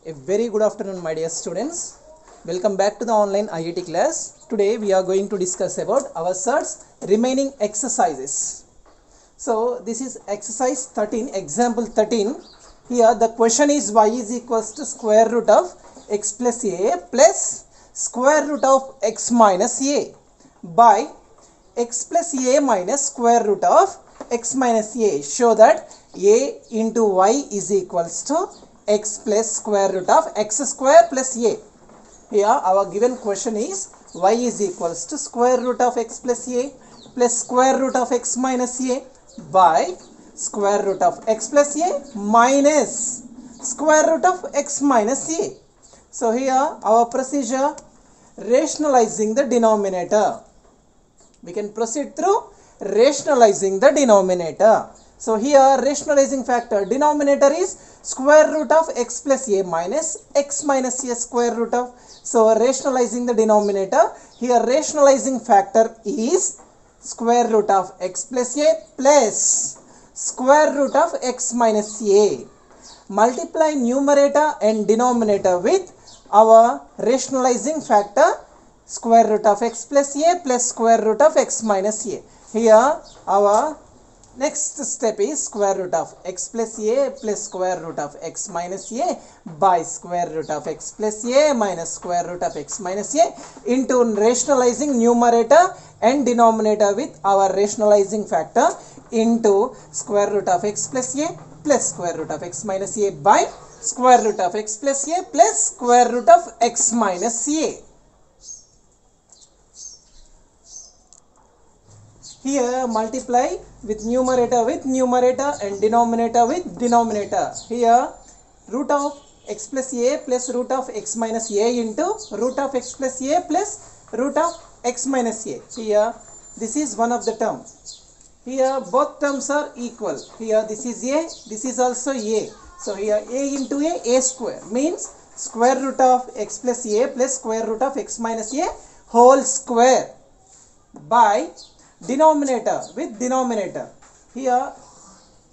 A very good afternoon, my dear students. Welcome back to the online IIT class. Today we are going to discuss about our SIR's remaining exercises. So this is exercise 13, example 13. Here the question is y is equals to square root of x plus a plus square root of x minus a by x plus a minus square root of x minus a. Show that a into y is equals to x plus square root of x square plus a. Here our given question is y is equals to square root of x plus a plus square root of x minus a by square root of x plus a minus square root of x minus a. So here our procedure, rationalizing the denominator. We can proceed through rationalizing the denominator. So here rationalizing factor, denominator is square root of x plus a minus x minus a square root of. So rationalizing the denominator, here rationalizing factor is square root of x plus a plus square root of x minus a. Multiply numerator and denominator with our rationalizing factor square root of x plus a plus square root of x minus a. Here our next step is square root of x plus a plus square root of x minus a by square root of x plus a minus square root of x minus a into rationalizing numerator and denominator with our rationalizing factor into square root of x plus a plus square root of x minus a by square root of x plus a plus square root of x minus a. Here multiply with numerator and denominator with denominator. Here root of x plus a plus root of x minus a into root of x plus a plus root of x minus a. Here this is one of the term. Here both terms are equal. Here this is a, this is also a. So here a into a square means square root of x plus a plus square root of x minus a whole square by denominator with denominator. Here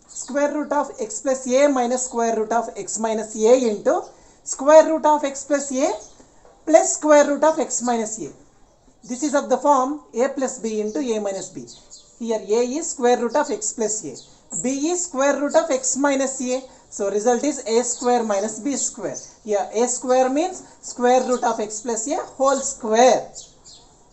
square root of x plus a minus square root of x minus a into square root of x plus a plus square root of x minus a. This is of the form a plus b into a minus b. Here a is square root of x plus a, b is square root of x minus a. So result is a square minus b square. Here a square means square root of x plus a whole square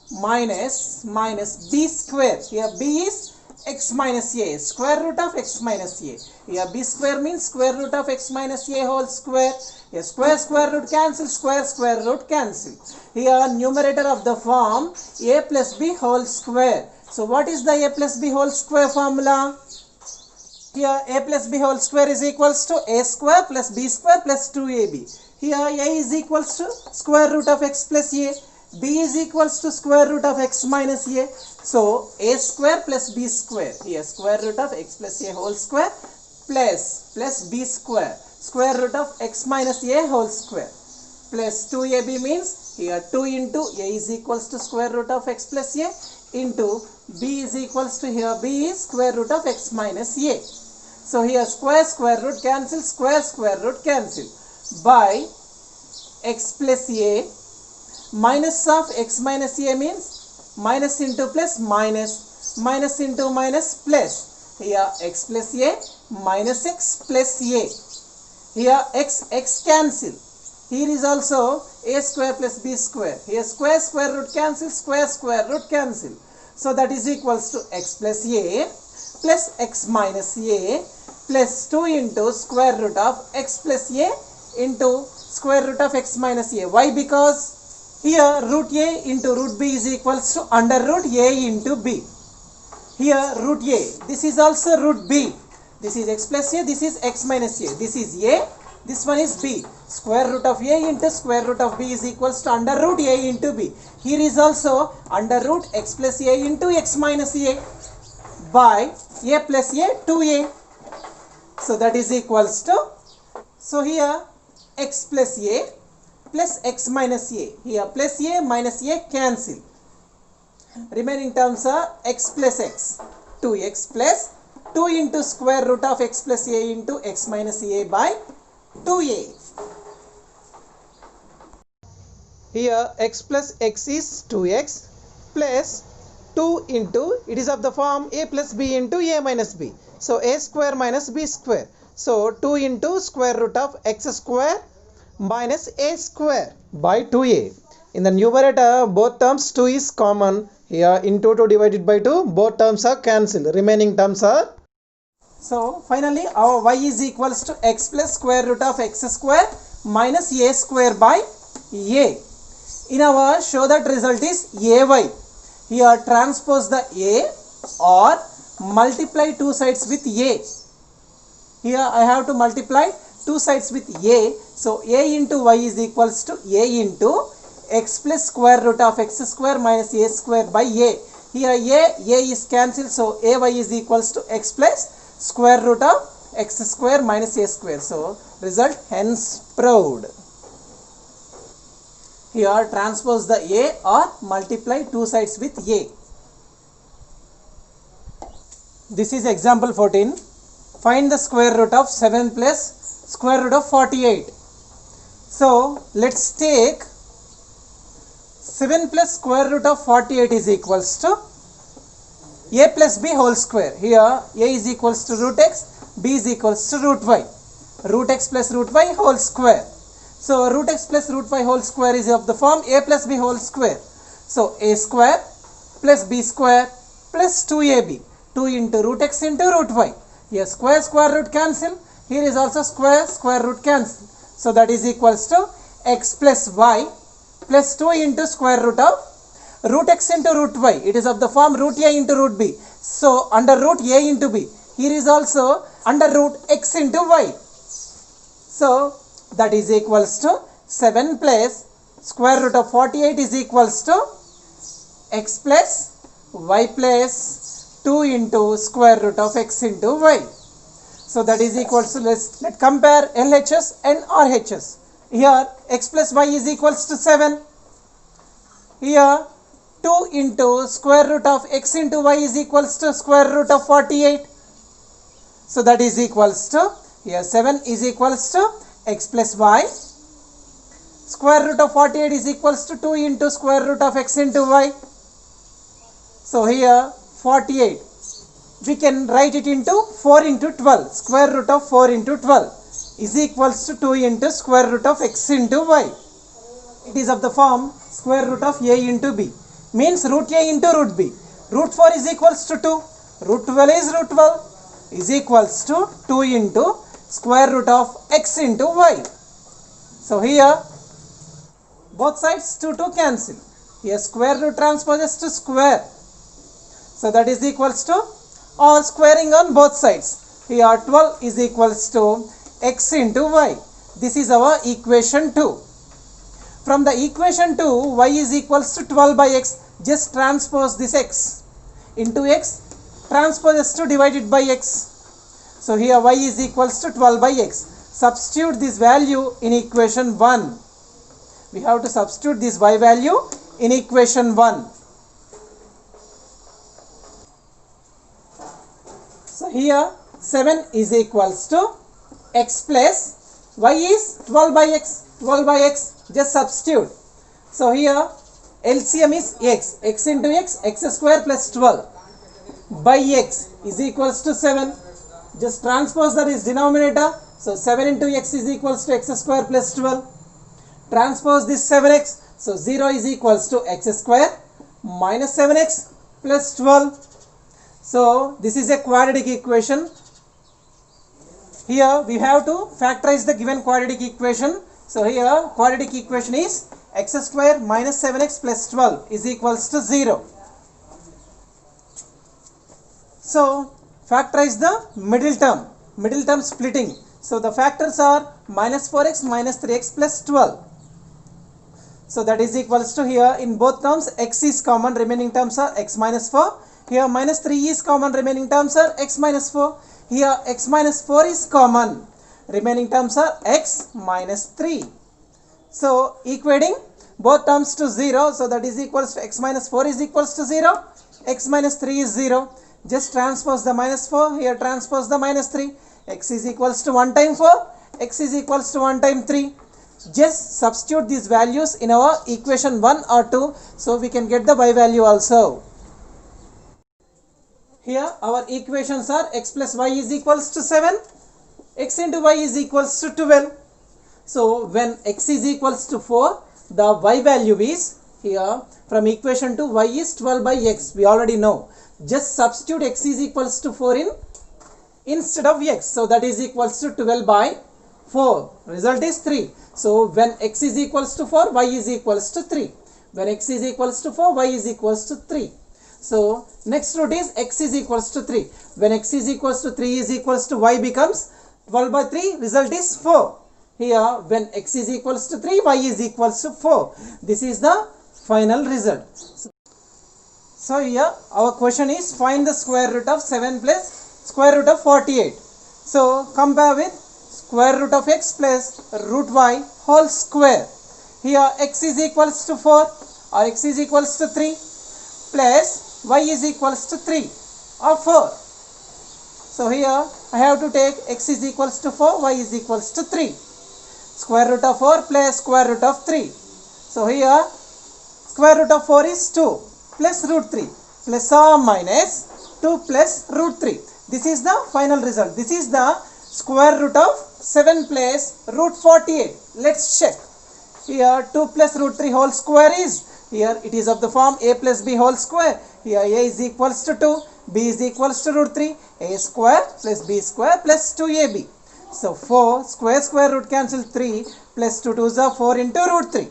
minus b square. Here b is x minus a, square root of x minus a. Here b square means square root of x minus a whole square. Here square root cancel, square root cancel. Here numerator of the form a plus b whole square. So what is the a plus b whole square formula? Here a plus b whole square is equals to a square plus b square plus 2ab. Here a is equals to square root of x plus a. B is equals to square root of x minus a. So a square plus b square. Here square root of x plus a whole square plus b square root of x minus a whole square plus 2ab means here 2 into a is equals to square root of x plus a into b is equals to, here b is square root of x minus a. So here square root cancel, square root cancel by x plus a minus of x minus a means minus into plus minus into minus plus. Here x plus a minus x plus a. Here x cancel. Here is also a square plus b square. Here square root cancel, square root cancel. So that is equals to x plus a plus x minus a plus 2 into square root of x plus a into square root of x minus a. Why? Because here root a into root b is equals to under root a into b. Here root a, this is also root b. This is x plus a, this is x minus a. This is a, this one is b. Square root of a into square root of b is equals to under root a into b. Here is also under root x plus a into x minus a by a plus a 2a. So that is equals to, so here x plus a plus x minus a. Here plus a minus a cancel. Remaining terms are x plus x, 2x plus 2 into square root of x plus a into x minus a by 2a. Here x plus x is 2x plus 2 into, it is of the form a plus b into a minus b. So a square minus b square. So 2 into square root of x square minus a square by 2a. In the numerator, both terms 2 is common. Here into 2 divided by 2, both terms are cancelled. Remaining terms are. So finally our y is equals to x plus square root of x square minus a square by a. In our show that result is ay. Here transpose the a or multiply two sides with a. Here I have to multiply two sides with a. So a into y is equals to a into x plus square root of x square minus a square by a. Here a is cancelled, so ay is equals to x plus square root of x square minus a square. So result hence proved. Here transpose the a or multiply two sides with a. This is example 14. Find the square root of 7 plus square root of 48. So let's take 7 plus square root of 48 is equals to a plus b whole square. Here a is equals to root x, b is equals to root y. Root x plus root y whole square. So root x plus root y whole square is of the form a plus b whole square. So a square plus b square plus 2ab. 2 into root x into root y. Here square root cancel. Here is also square root cancel. So that is equals to x plus y plus 2 into square root of root x into root y. It is of the form root a into root b. So under root a into b. Here is also under root x into y. So that is equals to 7 plus square root of 48 is equals to x plus y plus 2 into square root of x into y. So that is equals to, let's compare LHS and RHS. Here x plus y is equals to 7. Here 2 into square root of x into y is equals to square root of 48. So that is equals to, here 7 is equals to x plus y. Square root of 48 is equals to 2 into square root of x into y. So here 48. We can write it into 4 into 12. Square root of 4 into 12 is equals to 2 into square root of x into y. It is of the form square root of a into b. Means root a into root b. Root 4 is equals to 2. Root 12 is root 12 is equals to 2 into square root of x into y. So here both sides 2 cancel. Here square root transposes to square. So that is equals to, or squaring on both sides. Here 12 is equals to x into y. This is our equation 2. From the equation 2, y is equals to 12 by x. Just transpose this x into x. Transposes to divided by x. So here y is equals to 12 by x. Substitute this value in equation 1. We have to substitute this y value in equation 1. So here 7 is equals to x plus y is 12 by x. 12 by x. Just substitute. So here LCM is x. X into x. X square plus 12 by x is equals to 7. Just transpose that is denominator. So 7 into x is equals to x square plus 12. Transpose this 7x. So 0 is equals to x square minus 7x plus 12. So this is a quadratic equation. Here we have to factorize the given quadratic equation. So here quadratic equation is x square minus 7x plus 12 is equals to 0. So factorize the middle term splitting. So the factors are minus 4x minus 3x plus 12. So that is equals to, here in both terms x is common, remaining terms are x minus 4. Here minus 3 is common, remaining terms are x minus 4. Here x minus 4 is common, remaining terms are x minus 3. So equating both terms to 0. So that is equals to x minus 4 is equals to 0. X minus 3 is 0. Just transpose the minus 4. Here transpose the minus 3. X is equals to 1 time 4. X is equals to 1 time 3. Just substitute these values in our equation 1 or 2, so we can get the y value also. Here our equations are x plus y is equals to 7, x into y is equals to 12. So when x is equals to 4, the y value is, here from equation 2, y is 12 by x. We already know. Just substitute x is equals to 4 in instead of x. So that is equals to 12 by 4. Result is 3. So when x is equals to 4, y is equals to 3. When x is equals to 4, y is equals to 3. So next root is x is equals to 3. When x is equals to 3 is equals to y becomes 12 by 3. Result is 4. Here when x is equals to 3, y is equals to 4. This is the final result. So here our question is find the square root of 7 plus square root of 48. So compare with square root of x plus root y whole square. Here x is equals to 4 or x is equals to 3 plus y is equals to 3 or 4. So here I have to take x is equals to 4, y is equals to 3. Square root of 4 plus square root of 3. So here square root of 4 is 2 plus root 3 plus or minus 2 plus root 3. This is the final result. This is the square root of 7 plus root 48. Let's check. Here 2 plus root 3 whole square is, here it is of the form a plus b whole square. Here a is equals to 2, b is equals to root 3, a square plus b square plus 2ab. So 4 square root cancel 3 plus 2 2s are 4 into root 3.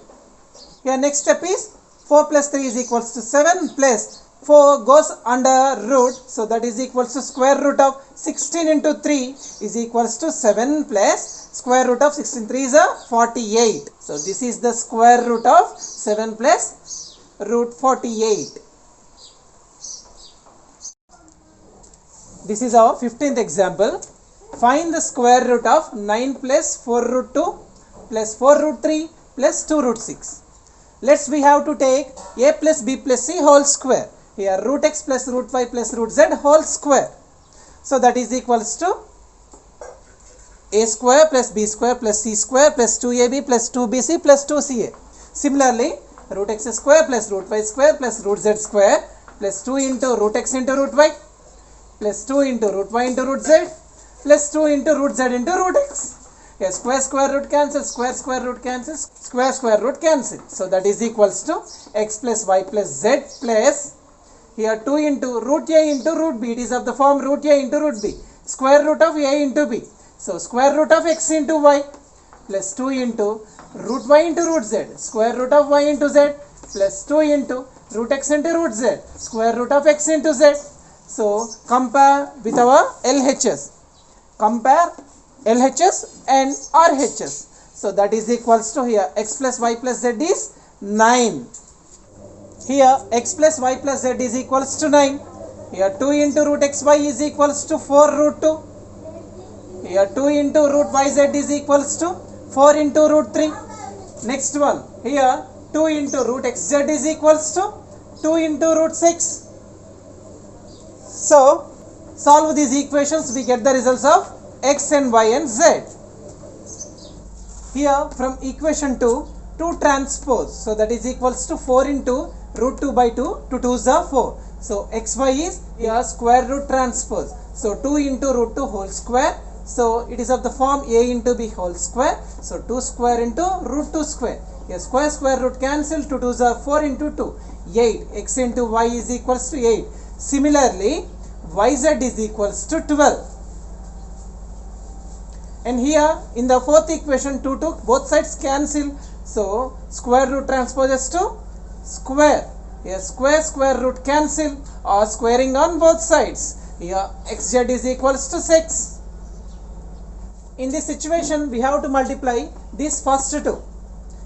Here next step is 4 plus 3 is equals to 7 plus 4 goes under root. So that is equals to square root of 16 into 3 is equals to 7 plus square root of 16 3 is a 48. So this is the square root of 7 plus root 48. This is our 15th example. Find the square root of 9 plus 4 root 2 plus 4 root 3 plus 2 root 6. Let's we have to take a plus b plus c whole square. Here root x plus root y plus root z whole square. So that is equals to a square plus b square plus c square plus 2ab plus 2bc plus 2ca. Similarly, root x square plus root y square plus root z square plus 2 into root x into root y plus 2 into root y into root z plus 2 into root z into root x. Here square root cancel, square root cancel, square root cancel. So that is equals to x plus y plus z plus, here 2 into root a into root b. It is of the form root a into root b. Square root of a into b. So square root of x into y plus 2 into root y into root z. Square root of y into z plus 2 into root x into root z. Square root of x into z. So compare with our LHS. Compare LHS and RHS. So that is equals to, here x plus y plus z is 9. Here x plus y plus z is equals to 9. Here 2 into root xy is equals to 4 root 2. Here 2 into root yz is equals to 4 into root 3. Next one, here 2 into root xz is equals to 2 into root 6. So solve these equations, we get the results of x and y and z. Here from equation 2, 2 transpose. So that is equals to 4 into root 2 by 2. 2 2s are 4. So xy is here square root transpose. So 2 into root 2 whole square. So it is of the form a into b whole square. So 2 square into root 2 square. Here square root cancel. 2 2s are 4 into 2. 8. X into y is equals to 8. Similarly, yz is equals to 12. And here in the fourth equation 2 both sides cancel. So square root transposes to square. Here square root cancel or squaring on both sides. Here xz is equals to 6. In this situation we have to multiply these first two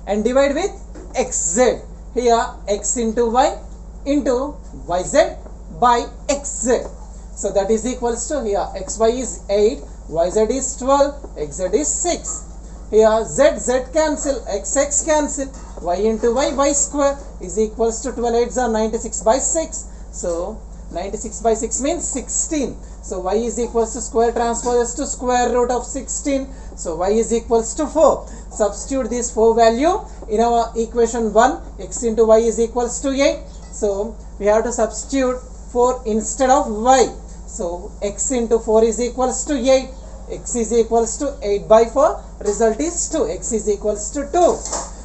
and divide with xz. Here x into y into yz by xz. So that is equals to, here xy is 8, yz is 12, xz is 6. Here z cancel, x cancel, y into y square is equals to 12 8s are 96 by 6. So 96 by 6 means 16. So y is equals to square transpose to square root of 16. So y is equals to 4. Substitute this 4 value in our equation 1. X into y is equals to 8. So we have to substitute 4 instead of y. So x into 4 is equals to 8. X is equals to 8 by 4. Result is 2. X is equals to 2.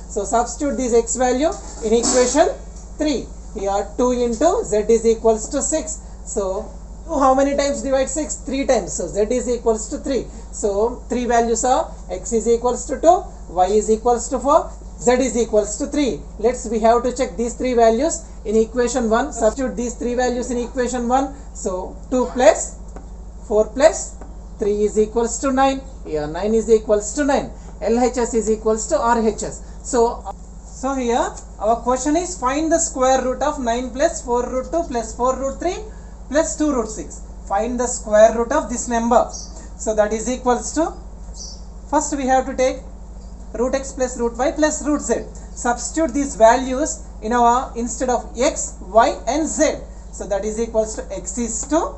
So substitute this x value in equation 3. Here 2 into z is equals to 6. So 2 how many times divide 6? 3 times. So z is equals to 3. So 3 values are x is equals to 2, y is equals to 4, z is equals to 3. We have to check these 3 values in equation 1. Substitute these 3 values in equation 1. So 2 plus 4 plus 3 is equals to 9. Here 9 is equals to 9. LHS is equals to RHS. So here our question is find the square root of 9 plus 4 root 2 plus 4 root 3 plus 2 root 6. Find the square root of this number. So that is equals to, first we have to take root x plus root y plus root z. Substitute these values in our instead of x, y and z. So that is equals to x is 2,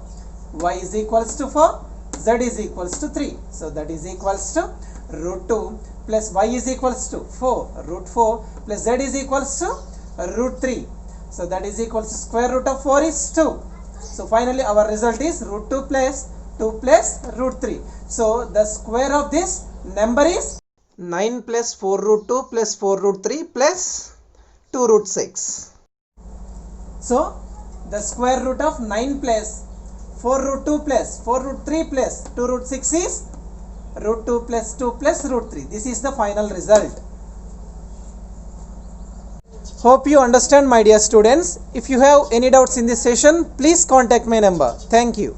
y is equals to 4, z is equals to 3. So that is equals to root 2 plus y is equals to 4 root 4 plus z is equals to root 3. So that is equals to square root of 4 is 2. So finally our result is root 2 plus root 3. So the square of this number is 9 plus 4 root 2 plus 4 root 3 plus 2 root 6. So the square root of 9 plus 4 root 2 plus 4 root 3 plus 2 root 6 is root 2 plus 2 plus root 3. This is the final result. Hope you understand, my dear students. If you have any doubts in this session, please contact my number. Thank you.